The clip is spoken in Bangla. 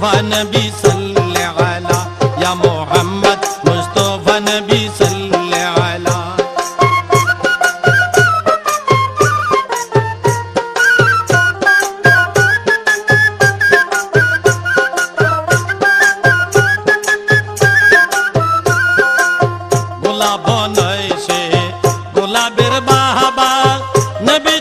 মুস্তফা নবী সাল্লাল্লাহু আলা ইয়া মুহাম্মদ মুস্তফা নবী সাল্লাল্লাহু আলা গোলাপ নয় সে গোলাপের বাহাবা নবী